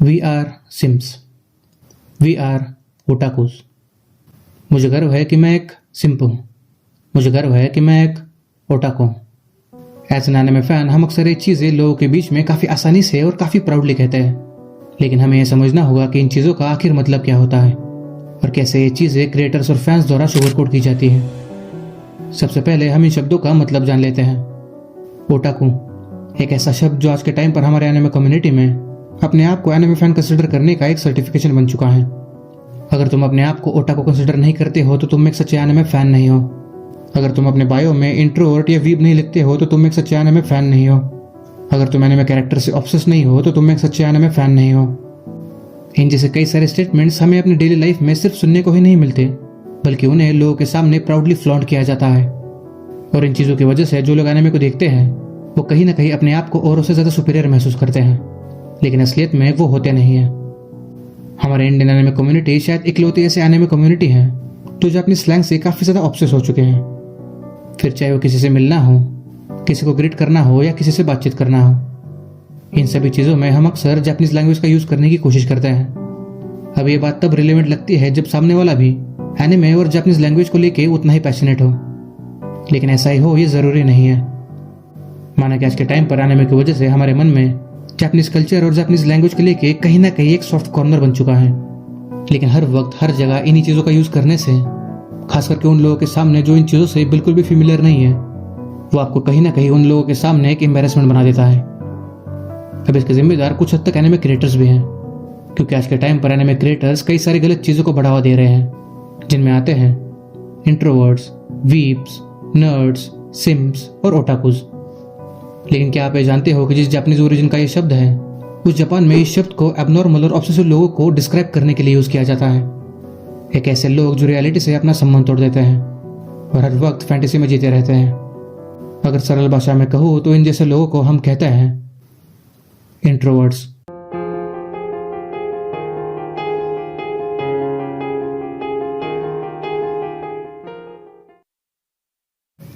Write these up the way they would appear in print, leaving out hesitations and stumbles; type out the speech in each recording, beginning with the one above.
We are simps, we are otakus. मुझे गर्व है कि मैं एक सिम्प हूँ। मुझे गर्व है कि मैं एक ओटाकू हूँ। एज एन एनिमे फैन हम अक्सर ये चीज़ें लोगों के बीच में काफ़ी आसानी से और काफ़ी प्राउडली कहते हैं, लेकिन हमें यह समझना होगा कि इन चीज़ों का आखिर मतलब क्या होता है और कैसे ये चीज़ें क्रिएटर्स और फैंस द्वारा शुगरकोट की जाती हैं। सबसे पहले हम इन शब्दों का मतलब जान लेते हैं। ओटाकू एक ऐसा शब्द जो आज के टाइम पर हमारे एनिमे कम्युनिटी में अपने आप को एनिमे फैन कंसिडर करने का एक सर्टिफिकेशन बन चुका है। अगर तुम अपने आप को ओटाकू कंसिडर नहीं करते हो तो तुम एक सच्चे एनिमे फैन नहीं हो। अगर तुम अपने बायो में इंट्रोवर्ट या वीब नहीं लिखते हो तो तुम एक सच्चे एनिमे फैन नहीं हो। अगर तुम एनिमे कैरेक्टर से ऑब्सेस नहीं हो तो तुम एक सच्चे एनिमे फैन नहीं हो। इन जैसे कई सारे स्टेटमेंट्स हमें अपनी डेली लाइफ में सिर्फ सुनने को ही नहीं मिलते, बल्कि उन्हें लोगों के सामने प्राउडली फ्लॉन्ट किया जाता है। और इन चीज़ों की वजह से जो लोग एनिमे को देखते हैं वो कहीं ना कहीं अपने आप को औरों से ज़्यादा सुपीरियर महसूस करते हैं, लेकिन असलियत में वो होते नहीं हैं। हमारे इंडियन एनिमे कम्युनिटी शायद इकलौती ऐसे एनिमे कम्युनिटी है जो जापानी स्लैंग से काफ़ी ज़्यादा ऑब्सेस हो चुके हैं। फिर चाहे वो किसी से मिलना हो, किसी को ग्रीट करना हो या किसी से बातचीत करना हो, इन सभी चीज़ों में हम अक्सर जापानीज लैंग्वेज का यूज़ करने की कोशिश करते हैं। अब ये बात तब रिलेवेंट लगती है जब सामने वाला भी एनिमे और जापानीज लैंग्वेज को लेके उतना ही पैशनेट हो, लेकिन ऐसा ही हो ये ज़रूरी नहीं है। माना कि आज के टाइम पर एनिमे की वजह से हमारे मन में जापानीज कल्चर और जापानीज लैंग्वेज के लेके कहीं ना कहीं एक सॉफ्ट कॉर्नर बन चुका है, लेकिन हर वक्त हर जगह इन्हीं चीज़ों का यूज़ करने से, खास करके उन लोगों के सामने जो इन चीज़ों से बिल्कुल भी फेमिलियर नहीं है, वो आपको कहीं ना कहीं उन लोगों के सामने एक एम्बैरेसमेंट बना देता है। अब इसके जिम्मेदार कुछ हद तक एनिमे क्रिएटर्स भी हैं, क्योंकि आज के टाइम पर एनिमे क्रिएटर्स कई सारी गलत चीज़ों को बढ़ावा दे रहे हैं, जिनमें आते हैं इंट्रोवर्ट्स, वीप्स, नर्ड्स, सिम्स और ओटाकुज। लेकिन क्या आप ये जानते हो कि जिस जापानीज ओरिजिन का ये शब्द है, उस जापान में इस शब्द को एबनॉर्मल और ऑब्सेसिव लोगों को डिस्क्राइब करने के लिए यूज किया जाता है। एक ऐसे लोग जो रियलिटी से अपना संबंध तोड़ देते हैं और हर वक्त फैंटेसी में जीते रहते हैं। अगर सरल भाषा में कहूँ तो इन जैसे लोगों को हम कहते हैं इंट्रोवर्ट्स।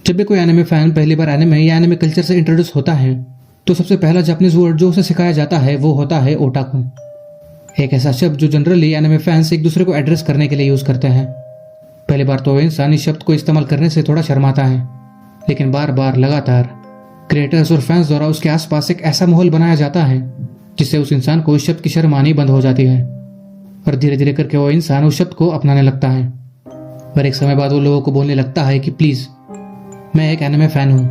जब भी कोई एनिमे फैन पहली बार एनिमे या एनिमे कल्चर से इंट्रोड्यूस होता है तो सबसे पहला जापानीज वर्ड जो उसे सिखाया जाता है वो होता है ओटाकू। एक ऐसा शब्द जो जनरली एनिमे फैंस एक दूसरे को एड्रेस करने के लिए यूज करते हैं। पहली बार तो इंसान इस शब्द को इस्तेमाल करने से थोड़ा शर्माता है, लेकिन बार बार लगातार क्रिएटर्स और फैंस द्वारा उसके आसपास एक ऐसा माहौल बनाया जाता है जिससे उस इंसान को इस शब्द की शर्म आनी बंद हो जाती है और धीरे धीरे करके वो इंसान उस शब्द को अपनाने लगता है। और एक समय बाद वो लोगों को बोलने लगता है कि प्लीज़ मैं एक एनिमे फैन हूँ,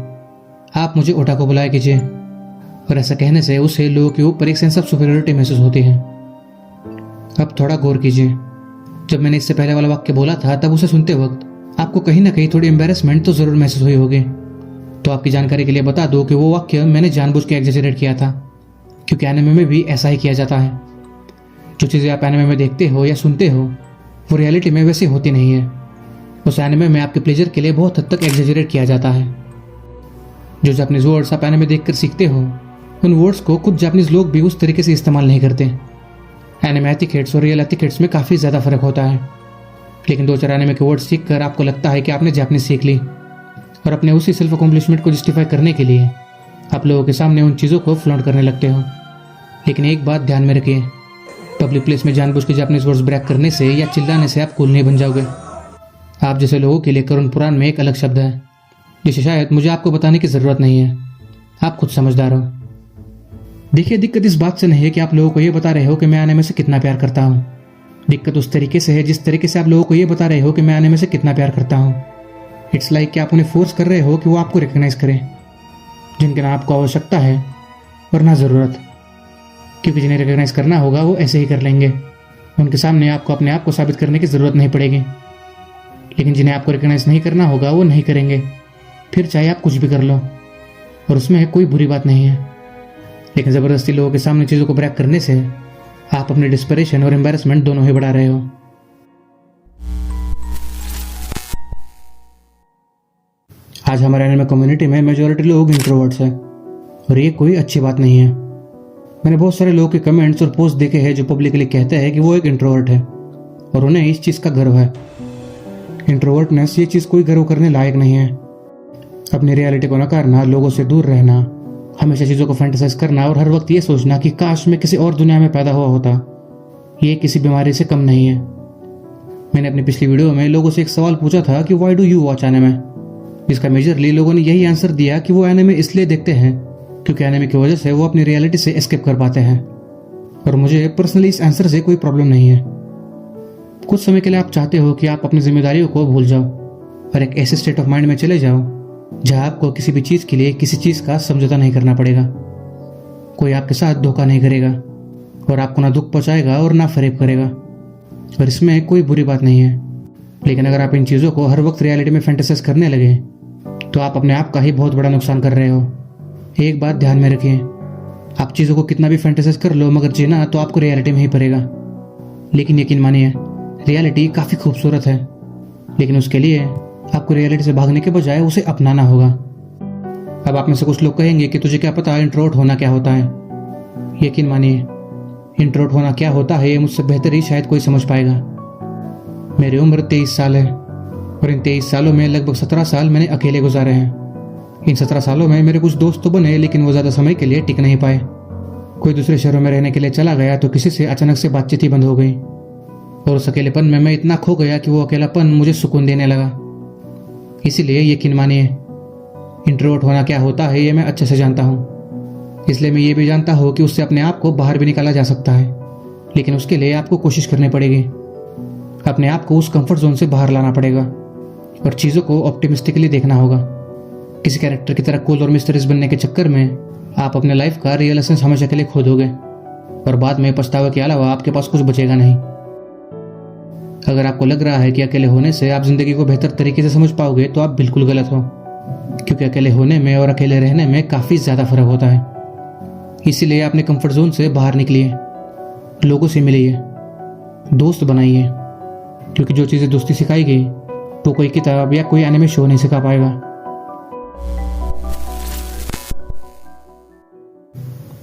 आप मुझे ओटाकू बुलाया कीजिए। और ऐसा कहने से उसे लोगों के ऊपर एक सेंस ऑफ सुपीरियरिटी महसूस होती है। अब थोड़ा गौर कीजिए, जब मैंने इससे पहले वाला वाक्य बोला था तब उसे सुनते वक्त आपको कहीं ना कहीं थोड़ी एम्बैरेसमेंट तो जरूर महसूस हुई होगी। तो आपकी जानकारी के लिए बता दो कि वो वाक्य मैंने जानबूझ के एग्जैजरेट किया था, क्योंकि एनिमे में भी ऐसा ही किया जाता है। जो चीज़ें आप एनिमे में देखते हो या सुनते हो वो रियलिटी में वैसी होती नहीं है। उस एनिमे में आपके प्लेजर के लिए बहुत हद तक एग्जैजरेट किया जाता है। जो जापानीज वर्ड्स आप एनिमे देखकर सीखते हो उन वर्ड्स को कुछ जापानीज लोग भी उस तरीके से इस्तेमाल नहीं करते। एनिमे एथिकेट्स और रियल एथिकेट्स में काफ़ी ज़्यादा फर्क होता है, लेकिन दो चार एनिमे के वर्ड्स सीखकर आपको लगता है कि आपने जापानीज सीख ली और अपने उसी सेल्फ अकम्प्लिशमेंट को जस्टिफाई करने के लिए आप लोगों के सामने उन चीज़ों को फ्लॉन्ट करने लगते हो। लेकिन एक बात ध्यान में रखिए, पब्लिक प्लेस में जानबूझ के जापानीज वर्ड्स ब्रेक करने से या चिल्लाने से आप कूल नहीं बन जाओगे। आप जैसे लोगों के लिए करुण पुराण में एक अलग शब्द है जिसे शायद मुझे आपको बताने की ज़रूरत नहीं है, आप खुद समझदार हो। देखिए, दिक्कत इस बात से नहीं है कि आप लोगों को ये बता रहे हो कि मैं एनिमे से कितना प्यार करता हूँ। दिक्कत उस तरीके से है जिस तरीके से आप लोगों को ये बता रहे हो कि मैं एनिमे से कितना प्यार करता हूँ। इट्स लाइक कि आप उन्हें फोर्स कर रहे हो कि वो आपको रिकग्नाइज करें, जिनके ना आपको आवश्यकता है और ना ज़रूरत, क्योंकि जिन्हें रिकग्नाइज करना होगा वो ऐसे ही कर लेंगे। उनके सामने आपको अपने आप को साबित करने की ज़रूरत नहीं पड़ेगी। लेकिन जिन्हें आपको रिकग्नाइज नहीं करना होगा वो नहीं करेंगे, फिर चाहे आप कुछ भी कर लो, और उसमें कोई बुरी बात नहीं है। लेकिन ज़बरदस्ती लोगों के सामने चीज़ों को ब्रेक करने से आप अपनी डिस्परेशन और एम्बैरेसमेंट दोनों ही बढ़ा रहे हो। आज हमारे एनिमे कम्युनिटी में मेजॉरिटी लोग इंट्रोवर्ट्स हैं और ये कोई अच्छी बात नहीं है। मैंने बहुत सारे लोगों के कमेंट्स और पोस्ट देखे हैं जो पब्लिकली कहते हैं कि वो एक इंट्रोवर्ट है और उन्हें इस चीज़ का गर्व है। इंट्रोवर्टनेस ये चीज़ कोई गर्व करने लायक नहीं है। अपनी रियलिटी को नकारना, लोगों से दूर रहना हमेशा चीज़ों को फैंटेसाइज करना और हर वक्त ये सोचना कि काश मैं किसी और दुनिया में पैदा हुआ होता, ये किसी बीमारी से कम नहीं है। मैंने अपनी पिछली वीडियो में लोगों से एक सवाल पूछा था कि why do you watch anime, जिसका मेजरली लोगों ने यही आंसर दिया कि वो एनिमे इसलिए देखते हैं क्योंकि एनिमे की वजह से वो अपनी रियलिटी से एस्केप कर पाते हैं। और मुझे पर्सनली इस आंसर से कोई प्रॉब्लम नहीं है। कुछ समय के लिए आप चाहते हो कि आप अपनी जिम्मेदारियों को भूल जाओ और एक ऐसे स्टेट ऑफ माइंड में चले जाओ जहां आपको किसी भी चीज़ के लिए किसी चीज़ का समझौता नहीं करना पड़ेगा, कोई आपके साथ धोखा नहीं करेगा और आपको ना दुख पहुंचाएगा और ना फरेब करेगा। और इसमें कोई बुरी बात नहीं है। लेकिन अगर आप इन चीज़ों को हर वक्त रियलिटी में फैंटेसाइज करने लगे तो आप अपने आप का ही बहुत बड़ा नुकसान कर रहे हो। एक बात ध्यान में रखिए, आप चीज़ों को कितना भी फैंटेसाइज कर लो मगर जीना तो आपको रियलिटी में ही पड़ेगा। लेकिन यकीन मानिए, रियलिटी काफ़ी खूबसूरत है, लेकिन उसके लिए आपको रियलिटी से भागने के बजाय उसे अपनाना होगा। अब आप में से कुछ लोग कहेंगे कि तुझे क्या पता इंट्रोवर्ट होना क्या होता है। यकीन मानिए, इंट्रोवर्ट होना क्या होता है ये मुझसे बेहतर ही शायद कोई समझ पाएगा। मेरी उम्र 23 साल है और इन 23 सालों में लगभग 17 साल मैंने अकेले गुजारे हैं। इन 17 सालों में मेरे कुछ दोस्त तो बने, लेकिन वो ज़्यादा समय के लिए टिक नहीं पाए। कोई दूसरे शहरों में रहने के लिए चला गया तो किसी से अचानक से बातचीत ही बंद हो गई और उस अकेलेपन में मैं इतना खो गया कि वो अकेलापन मुझे सुकून देने लगा। इसीलिए यकीन मानिए, इंट्रोवर्ट होना क्या होता है ये मैं अच्छे से जानता हूँ। इसलिए मैं ये भी जानता हूँ कि उससे अपने आप को बाहर भी निकाला जा सकता है, लेकिन उसके लिए आपको कोशिश करनी पड़ेगी। अपने आप को उस कंफर्ट जोन से बाहर लाना पड़ेगा और चीज़ों को ऑप्टिमिस्टिकली देखना होगा। किसी कैरेक्टर की तरह कूल और मिस्टरीज बनने के चक्कर में आप अपने लाइफ का रियल एसेंस हमेशा के लिए खो दोगे और बाद में पछतावे के अलावा आपके पास कुछ बचेगा नहीं। अगर आपको लग रहा है कि अकेले होने से आप जिंदगी को बेहतर तरीके से समझ पाओगे तो आप बिल्कुल गलत हो, क्योंकि अकेले होने में और अकेले रहने में काफ़ी ज़्यादा फर्क होता है। इसीलिए अपने कंफर्ट जोन से बाहर निकलिए, लोगों से मिलिए, दोस्त बनाइए, क्योंकि जो चीज़ें दोस्ती सिखाएगी वो कोई किताब या कोई एनिमे शो नहीं सिखा पाएगा।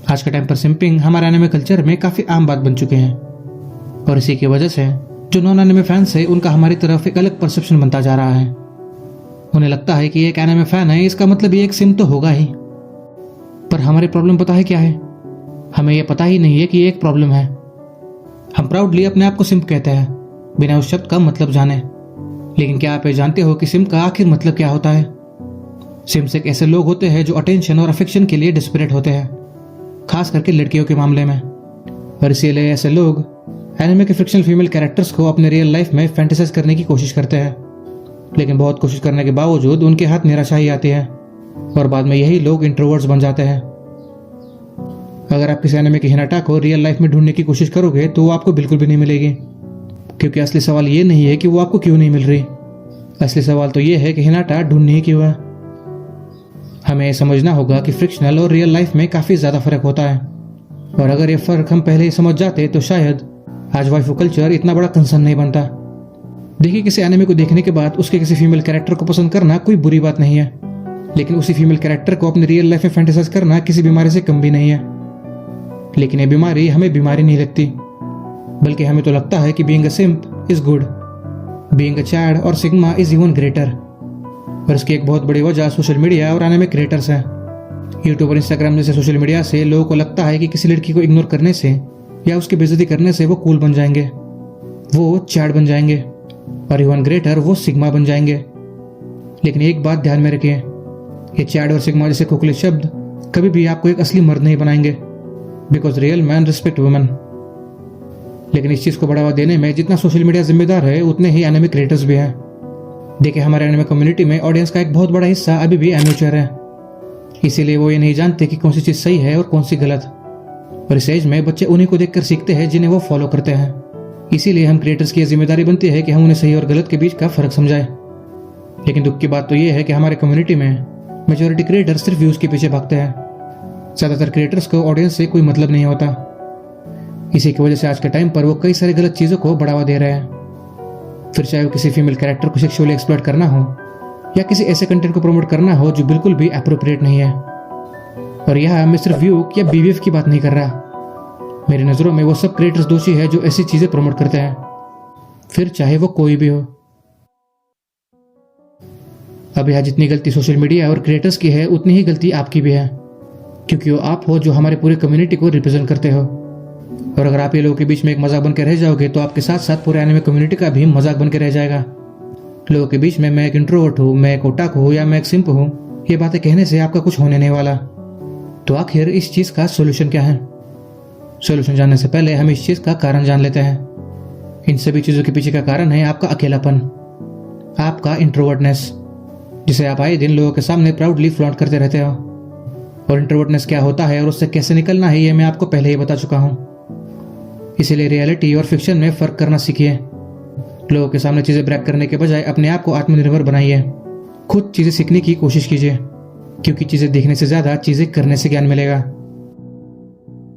आज के टाइम पर सिंपिंग हमारे एनिमे कल्चर में काफ़ी आम बात बन चुके हैं और इसी की वजह से जो नॉन एनिमे फैंस है उनका हमारी तरफ एक अलग परसेप्शन बनता जा रहा है। उन्हें लगता है कि एक एनिमे फैन है इसका मतलब ये एक सिम तो होगा ही। पर हमारी प्रॉब्लम पता है क्या है? हमें यह पता ही नहीं है कि ये एक प्रॉब्लम है। हम प्राउडली अपने आप को सिम्प कहते हैं बिना उस शब्द का मतलब जाने। लेकिन क्या आप ये जानते हो कि सिम्प का आखिर मतलब क्या होता है? सिम्स एक ऐसे लोग होते हैं जो अटेंशन और अफेक्शन के लिए डिस्परेट होते हैं, खास करके लड़कियों के मामले में। और इसीलिए ऐसे लोग एनिमे के फिक्शनल फीमेल कैरेक्टर्स को अपने रियल लाइफ में फैंटेसाइज करने की कोशिश करते हैं, लेकिन बहुत कोशिश करने के बावजूद उनके हाथ निराशा ही आती है और बाद में यही लोग इंट्रोवर्ट्स बन जाते हैं। अगर आप किसी एनिमे की हिनाटा को रियल लाइफ में ढूंढने की कोशिश करोगे तो वो आपको बिल्कुल भी नहीं मिलेगी, क्योंकि असली सवाल ये नहीं है कि वो आपको क्यों नहीं मिल रही। असली सवाल तो ये है कि हिनाटा ढूंढनी ही क्यों है। हमें यह समझना होगा कि फ्रिक्शनल और रियल लाइफ में काफ़ी ज़्यादा फर्क होता है, और अगर ये फ़र्क हम पहले ही समझ जाते तो शायद आज वाइफू कल्चर इतना बड़ा कंसर्न नहीं बनता। देखिए, किसी एनिमे को देखने के बाद उसके किसी फीमेल कैरेक्टर को पसंद करना कोई बुरी बात नहीं है, लेकिन उसी फीमेल कैरेक्टर को अपनी रियल लाइफ में फैंटेसाइज करना किसी बीमारी से कम भी नहीं है। लेकिन ये बीमारी हमें बीमारी नहीं लगती, बल्कि हमें तो लगता है कि being a simp is good, being a chad और सिग्मा इज इवन ग्रेटर। और इसकी एक बहुत बड़ी वजह सोशल मीडिया और एनिमे क्रिएटर्स हैं। यूट्यूब और इंस्टाग्राम जैसे सोशल मीडिया से लोगों को लगता है कि किसी लड़की को इग्नोर करने से या उसकी बेइज्जती करने से वो कूल बन जाएंगे, वो चैड बन जाएंगे और इवन ग्रेटर वो सिग्मा बन जाएंगे। लेकिन एक बात ध्यान में रखिए, ये चैड और सिग्मा जैसे खोखले शब्द कभी भी आपको एक असली मर्द नहीं बनाएंगे, because real man respect women. लेकिन इस चीज़ को बढ़ावा देने में जितना सोशल मीडिया जिम्मेदार है उतने ही एनिमे क्रिएटर्स भी हैं। देखिए, हमारे एनिमे कम्युनिटी में ऑडियंस का एक बहुत बड़ा हिस्सा अभी भी एमेच्योर है, इसीलिए वो ये नहीं जानते कि कौन सी चीज़ सही है और कौन सी गलत। और इस एज में बच्चे उन्हीं को देखकर सीखते हैं जिन्हें वो फॉलो करते हैं। इसीलिए हम क्रिएटर्स की यह जिम्मेदारी बनती है कि हम उन्हें सही और गलत के बीच का फर्क समझाएं। लेकिन दुख की बात तो ये है कि हमारे कम्युनिटी में मेजोरिटी क्रिएटर सिर्फ व्यूज के पीछे भागते हैं। ज़्यादातर क्रिएटर्स को ऑडियंस से कोई मतलब नहीं होता। इसी की वजह से आज के टाइम पर वो कई सारी गलत चीज़ों को बढ़ावा दे रहे हैं। फिर चाहे वो किसी फीमेल कैरेक्टर को सेक्सुअली एक्सप्लॉइट करना हो या किसी ऐसे कंटेंट को प्रमोट करना हो जो बिल्कुल भी एप्रोप्रिएट नहीं है। और यहाँ मैं सिर्फ व्यू या बीवीएफ की बात नहीं कर रहा। मेरी नज़रों में वो सब क्रिएटर्स दोषी है जो ऐसी चीज़ें प्रमोट करते हैं, फिर चाहे वो कोई भी हो। अब यहाँ जितनी गलती सोशल मीडिया और क्रिएटर्स की है उतनी ही गलती आपकी भी है। क्योंकि वो आप हो जो हमारे पूरे कम्युनिटी को रिप्रेजेंट करते हो। और अगर आप ये लोगों के बीच में एक मजाक बन के रह जाओगे तो आपके साथ साथ पूरे एनिमे कम्युनिटी का भी मजाक बन के रह जाएगा। लोगों के बीच में मैं एक इंट्रोवर्ट हूँ, मैं एक ओटाकू हूँ या मैं एक सिंप हूँ, ये बातें कहने से आपका कुछ होने नहीं वाला। तो आखिर इस चीज का सोल्यूशन क्या है? सोल्यूशन जानने से पहले हम इस चीज का कारण जान लेते हैं। इन सभी चीजों के पीछे का कारण है आपका अकेलापन, आपका इंट्रोवर्टनेस, जिसे आप आए दिन लोगों के सामने प्राउडली फ्लॉन्ट करते रहते हो। और इंट्रोवर्टनेस क्या होता है और उससे कैसे निकलना है ये मैं आपको पहले ही बता चुका हूँ। इसीलिए रियलिटी और फिक्शन में फर्क करना सीखिए। लोगों के सामने चीजें ब्रेक करने के बजाय अपने आप को आत्मनिर्भर बनाइए। खुद चीजें सीखने की कोशिश कीजिए, क्योंकि चीजें देखने से ज्यादा चीजें करने से ज्ञान मिलेगा।